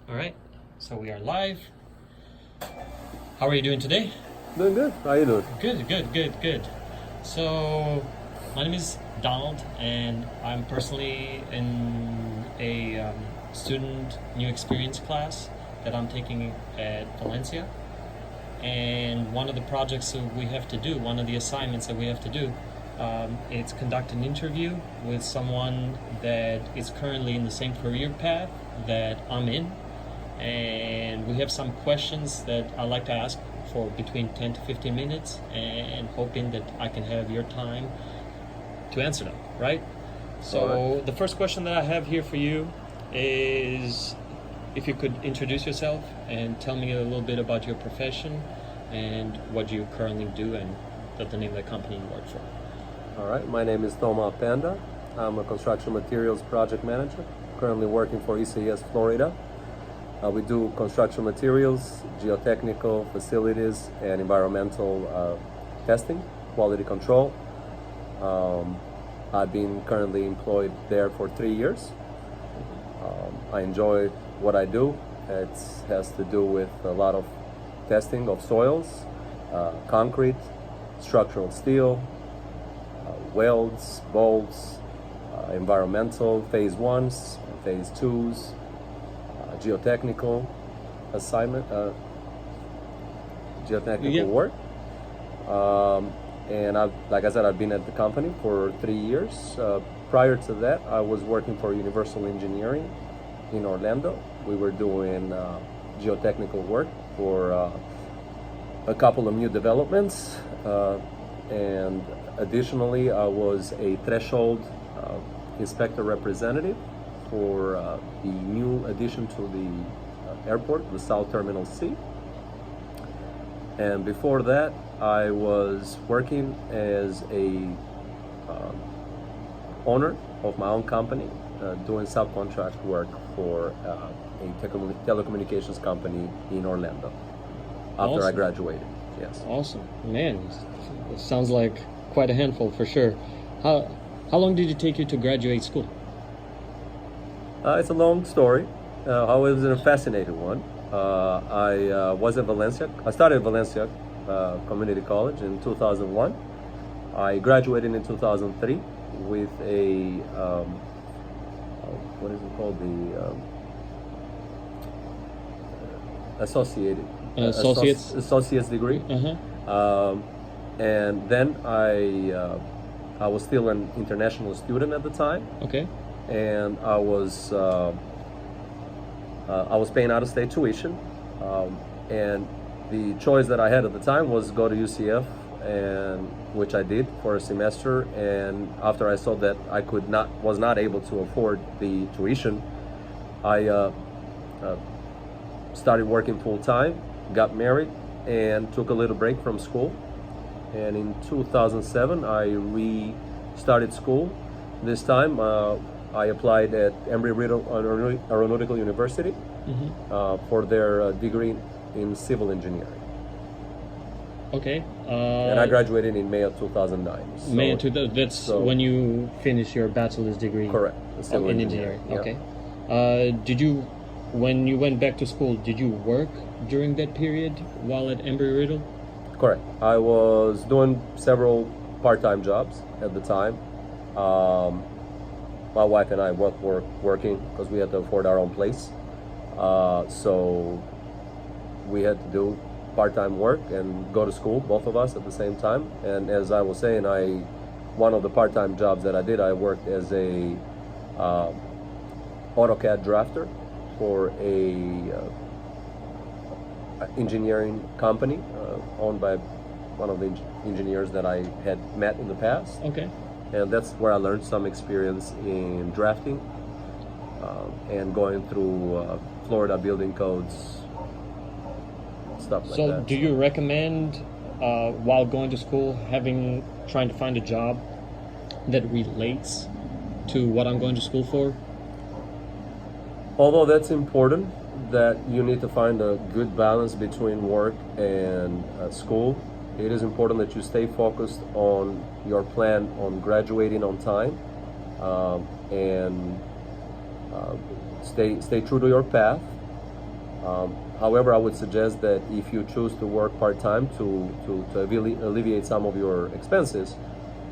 All right, so we are live. How are you doing today? Doing good. How you doing? Good. So, my name is Donald, and I'm personally in a student new experience class that I'm taking at Valencia. And one of the projects that we have to do, one of the assignments that we have to do, it's conduct an interview with someone that is currently in the same career path that I'm in. And we have some questions that I like to ask for between 10 to 15 minutes, and hoping that I can have your time to answer them, right? So the first question that I have here for you is if you could introduce yourself and tell me a little bit about your profession and what you currently do and the name of the company you work for. All right. My name is Thomas Panda. I'm a construction materials project manager, currently working for ECS Florida. We do construction materials, geotechnical facilities, and environmental testing, quality control. I've been currently employed there for 3 years. I enjoy what I do. It has to do with a lot of testing of soils, concrete, structural steel, welds, bolts, environmental phase 1s, phase 2s, geotechnical assignment, geotechnical work. And like I said, I've been at the company for 3 years. Prior to that, I was working for Universal Engineering in Orlando. We were doing geotechnical work for a couple of new developments. And additionally, I was a threshold inspector representative for the new addition to the airport, the South Terminal C. And before that, I was working as a owner of my own company, doing subcontract work for a telecommunications company in Orlando after I graduated. Yes. Awesome. Man, it sounds like quite a handful for sure. How long did it take you to graduate school? It's a long story. However, it's a fascinating one. I was in Valencia. I started at Valencia Community College in 2001. I graduated in 2003 with a what is it called? The associate's degree. And then I was still an international student at the time. Okay. And I was paying out-of-state tuition, and the choice that I had at the time was go to UCF, and which I did for a semester. And after I saw that I was not able to afford the tuition, I started working full time, got married, and took a little break from school. And in 2007, I restarted school. This time, I applied at Embry-Riddle Aeronautical University for their degree in civil engineering. Okay. And I graduated in May of 2009. So, May of 2000. That's when you finished your bachelor's degree. Correct. In engineering. Yeah. Okay. When you went back to school, did you work during that period while at Embry-Riddle? Correct. I was doing several part-time jobs at the time. My wife and I both were working because we had to afford our own place. So we had to do part-time work and go to school, both of us at the same time. And as I was saying, one of the part-time jobs that I did, I worked as a AutoCAD drafter for a engineering company owned by one of the engineers that I had met in the past. Okay. And that's where I learned some experience in drafting and going through Florida building codes, stuff like that. So do you recommend, while going to school, trying to find a job that relates to what I'm going to school for? Although that's important, that you need to find a good balance between work and school, it is important that you stay focused on your plan on graduating on time, and stay true to your path, However, I would suggest that if you choose to work part-time to alleviate some of your expenses,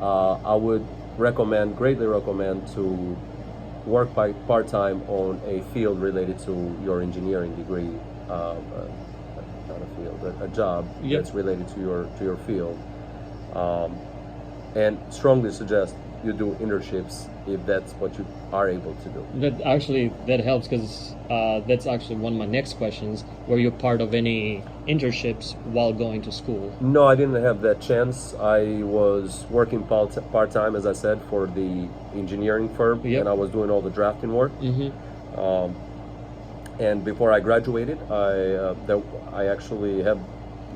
I would greatly recommend to work part-time on a field related to your engineering degree, not a field, a job Yep. that's related to your field, and strongly suggest you do internships if that's what you are able to do. That helps because that's actually one of my next questions. Were you part of any internships while going to school? No, I didn't have that chance. I was working part-time, as I said, for the engineering firm, Yep. and I was doing all the drafting work. Mm-hmm. And before I graduated, I actually have,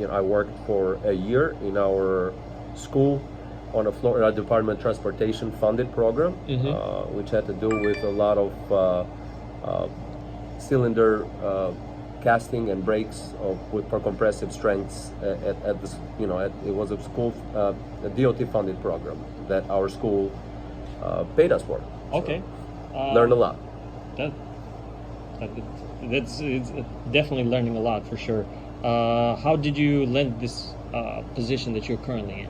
I worked for a year in our school on a Florida Department of Transportation funded program, Mm-hmm. which had to do with a lot of cylinder casting and brakes for compressive strengths at this, it was a school, a DOT funded program that our school paid us for. Okay. Learned a lot. That, that's it's definitely learning a lot for sure. How did you land this position that you're currently in?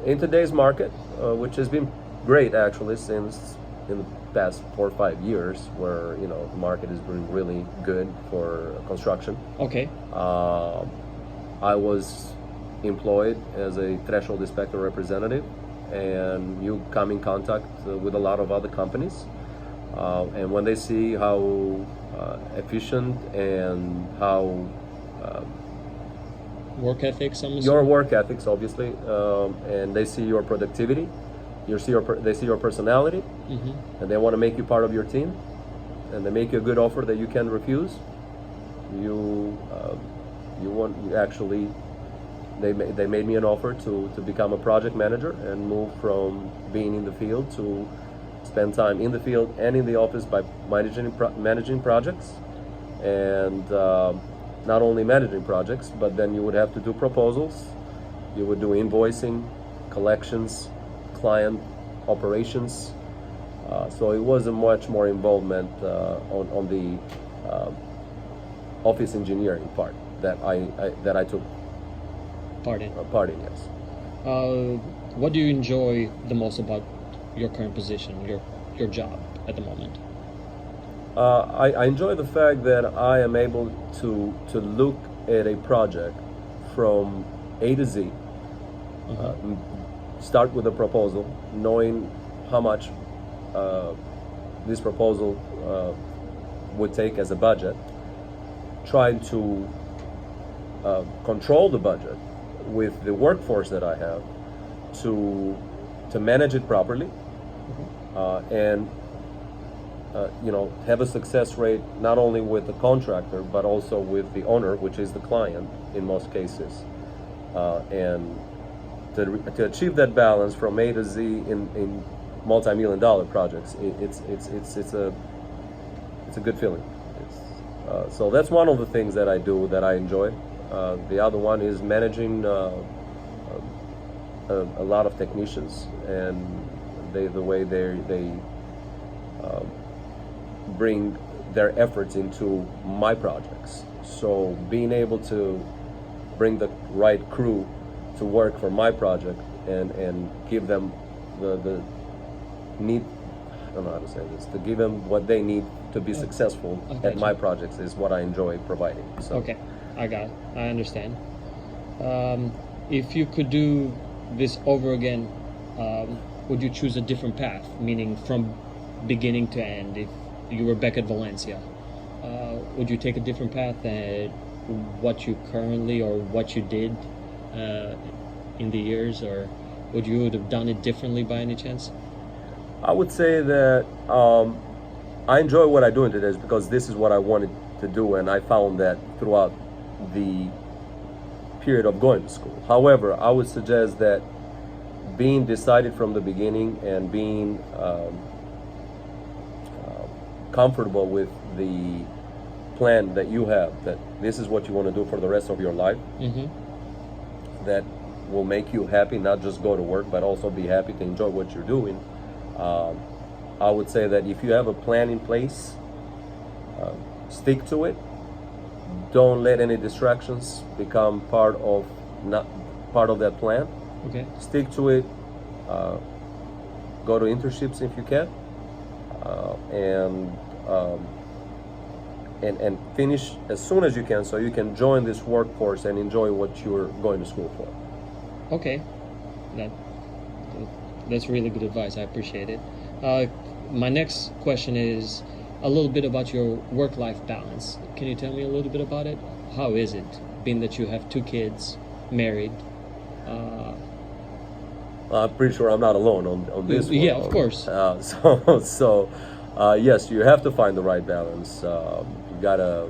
In today's market, which has been great actually since in the past 4 or 5 years, where the market has been really good for construction. Okay. I was employed as a threshold inspector representative, and you come in contact with a lot of other companies, and when they see how efficient and how Work ethics, I'm your assuming? work ethics, obviously, and they see your productivity, they see your personality, Mm-hmm. and they want to make you part of your team, and they make you a good offer that you can't refuse. They made me an offer to become a project manager and move from being in the field to spend time in the field and in the office by managing projects, and not only managing projects, but then you would have to do proposals, you would do invoicing, collections, client operations. So it was a much more involvement on the office engineering part that I took Pardon. part in. Yes. What do you enjoy the most about your current position, your job at the moment? I enjoy the fact that I am able to look at a project from A to Z. Start with a proposal, knowing how much this proposal would take as a budget, trying to control the budget with the workforce that I have to manage it properly, and have a success rate not only with the contractor but also with the owner, which is the client in most cases, and to achieve that balance from A to Z in multi-million-dollar projects, it's a good feeling. So that's one of the things that I do that I enjoy. The other one is managing a lot of technicians, and the way they bring their efforts into my projects. So being able to bring the right crew to work for my project and give them the need, I don't know how to say this, to give them what they need to be successful at my projects is what I enjoy providing. So. Okay, I got it. I understand. If you could do this over again, would you choose a different path, meaning from beginning to end? If you were back at Valencia, would you take a different path than what you currently or what you did in the years, or would you have done it differently by any chance? I would say that I enjoy what I do today because this is what I wanted to do, and I found that throughout the period of going to school. However, I would suggest that being decided from the beginning and being comfortable with the plan that you have, that this is what you want to do for the rest of your life, that will make you happy, not just go to work, but also be happy to enjoy what you're doing. I would say that if you have a plan in place, Stick to it. Don't let any distractions become not part of that plan. Okay. Stick to it. Go to internships if you can, and finish as soon as you can, so you can join this workforce and enjoy what you're going to school for. Okay, that's really good advice. I appreciate it. My next question is a little bit about your work-life balance. Can you tell me a little bit about it? How is it, being that you have 2 kids, married? I'm pretty sure I'm not alone on this one. Yeah, of course. Yes, you have to find the right balance. You gotta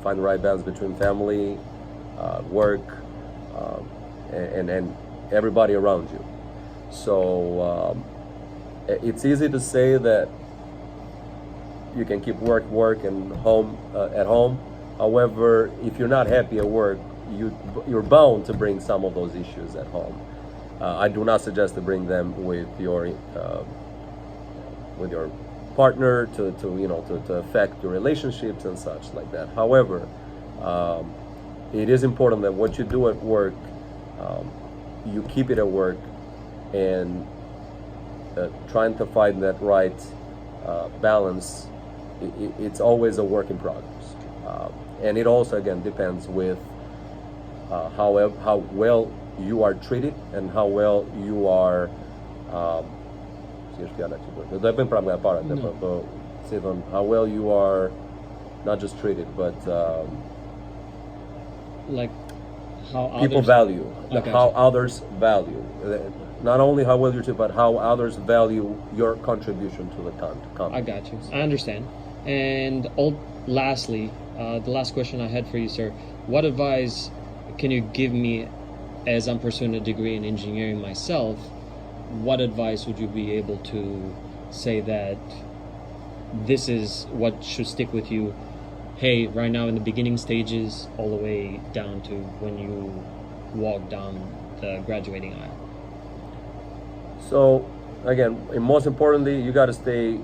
find the right balance between family, work, and everybody around you. So it's easy to say that you can keep work and home at home. However, if you're not happy at work, you're bound to bring some of those issues at home. I do not suggest to bring them with your partner to affect your relationships and such like that. However, it is important that what you do at work, you keep it at work, and trying to find that right balance. It's always a work in progress, and it also again depends with how well you are treated and how well you are how well you are not just treated, but like how people others value, Okay. how others value, not only how well you're treated, but how others value your contribution to the company. I got you. I understand. And lastly, the last question I had for you, sir, what advice can you give me as I'm pursuing a degree in engineering myself? What advice would you be able to say that this is what should stick with you, hey, right now in the beginning stages, all the way down to when you walk down the graduating aisle? So again, and most importantly, you got to stay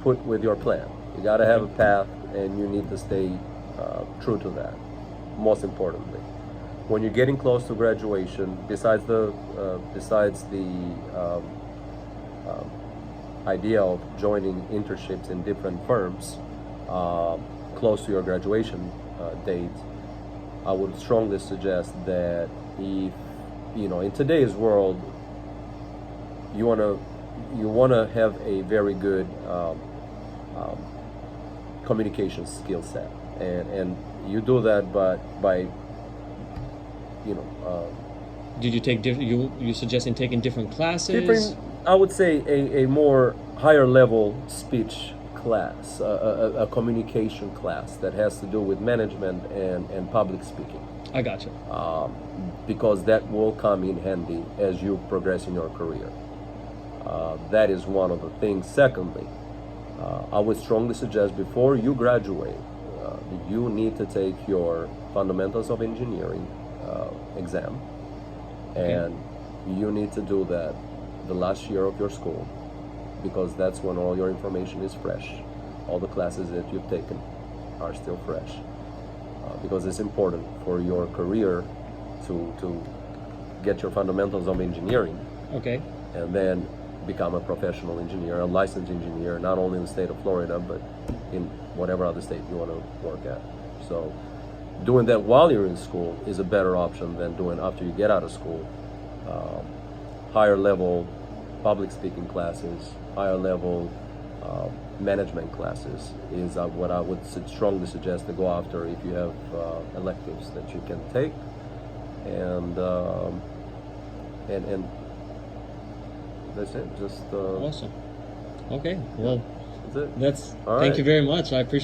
put with your plan. You got to have a path, and you need to stay true to that. Most importantly, when you're getting close to graduation, besides the idea of joining internships in different firms close to your graduation date, I would strongly suggest that if in today's world you wanna have a very good communication skill set, and you do that by Did you take different? You suggesting taking different classes? I would say a more higher level speech class, a communication class that has to do with management and public speaking. I got you. Because that will come in handy as you progress in your career. That is one of the things. Secondly, I would strongly suggest before you graduate, you need to take your Fundamentals of Engineering exam, and you need to do that the last year of your school, because that's when all your information is fresh. All the classes that you've taken are still fresh, because it's important for your career to get your Fundamentals of Engineering, Okay. and then become a professional engineer, a licensed engineer, not only in the state of Florida, but in whatever other state you want to work at. So doing that while you're in school is a better option than doing after you get out of school. Higher level public speaking classes, higher level management classes is what I would strongly suggest to go after if you have electives that you can take, and that's it. Just Awesome. Okay. Well, that's it. that's. All Thank right. you very much. I appreciate.